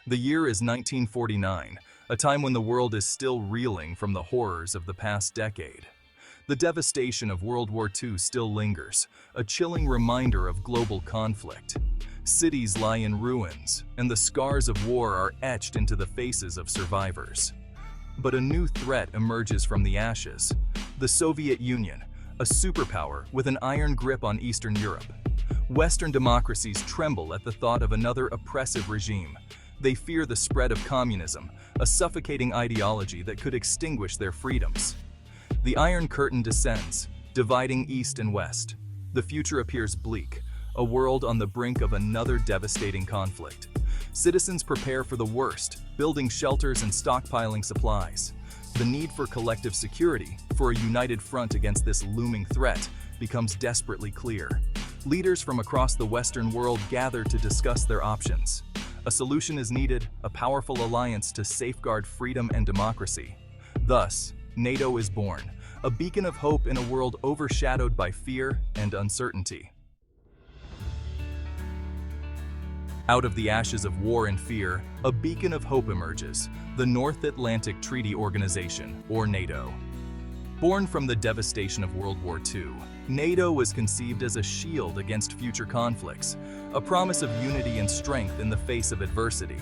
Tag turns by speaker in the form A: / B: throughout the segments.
A: The year is 1949, a time when the world is still reeling from the horrors of the past decade. The devastation of World War II still lingers, a chilling reminder of global conflict. Cities lie in ruins, and the scars of war are etched into the faces of survivors. But a new threat emerges from the ashes: the Soviet Union, a superpower with an iron grip on Eastern Europe. Western democracies tremble at the thought of another oppressive regime. They fear the spread of communism, a suffocating ideology that could extinguish their freedoms. The Iron Curtain descends, dividing East and West. The future appears bleak, a world on the brink of another devastating conflict. Citizens prepare for the worst, building shelters and stockpiling supplies. The need for collective security, for a united front against this looming threat, becomes desperately clear. Leaders from across the Western world gather to discuss their options. A solution is needed, a powerful alliance to safeguard freedom and democracy. Thus, NATO is born, a beacon of hope in a world overshadowed by fear and uncertainty. Out of the ashes of war and fear, a beacon of hope emerges: the North Atlantic Treaty Organization, or NATO. Born from the devastation of World War II, NATO was conceived as a shield against future conflicts, a promise of unity and strength in the face of adversity.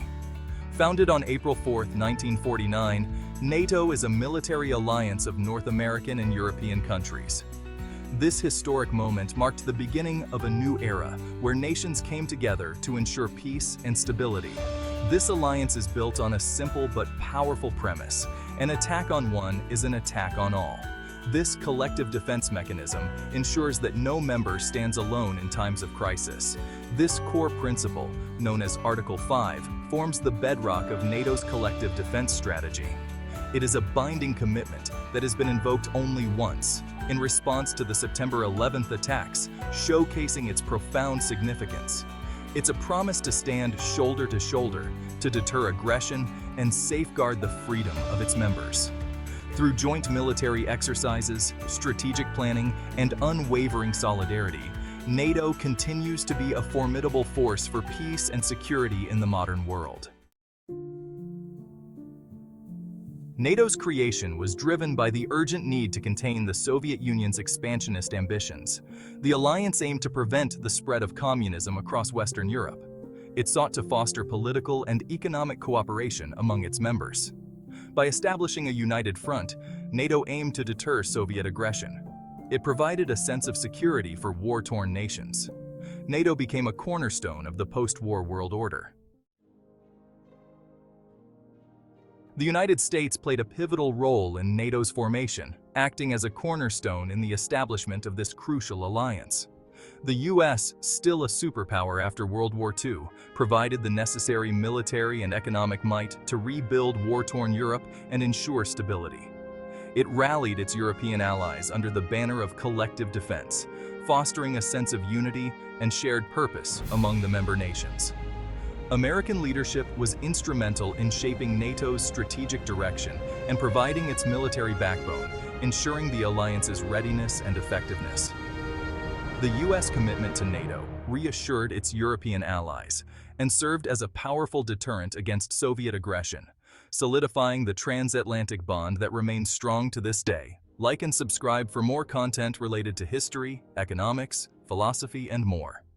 A: Founded on April 4, 1949, NATO is a military alliance of North American and European countries. This historic moment marked the beginning of a new era where nations came together to ensure peace and stability. This alliance is built on a simple but powerful premise: an attack on one is an attack on all. This collective defense mechanism ensures that no member stands alone in times of crisis. This core principle, known as Article 5, forms the bedrock of NATO's collective defense strategy. It is a binding commitment that has been invoked only once, in response to the September 11th attacks, showcasing its profound significance. It's a promise to stand shoulder to shoulder to deter aggression and safeguard the freedom of its members. Through joint military exercises, strategic planning, and unwavering solidarity, NATO continues to be a formidable force for peace and security in the modern world. NATO's creation was driven by the urgent need to contain the Soviet Union's expansionist ambitions. The alliance aimed to prevent the spread of communism across Western Europe. It sought to foster political and economic cooperation among its members. By establishing a united front, NATO aimed to deter Soviet aggression. It provided a sense of security for war-torn nations. NATO became a cornerstone of the post-war world order. The United States played a pivotal role in NATO's formation, acting as a cornerstone in the establishment of this crucial alliance. The U.S., still a superpower after World War II, provided the necessary military and economic might to rebuild war-torn Europe and ensure stability. It rallied its European allies under the banner of collective defense, fostering a sense of unity and shared purpose among the member nations. American leadership was instrumental in shaping NATO's strategic direction and providing its military backbone, ensuring the alliance's readiness and effectiveness. The U.S. commitment to NATO reassured its European allies and served as a powerful deterrent against Soviet aggression, solidifying the transatlantic bond that remains strong to this day. Like and subscribe for more content related to history, economics, philosophy, and more.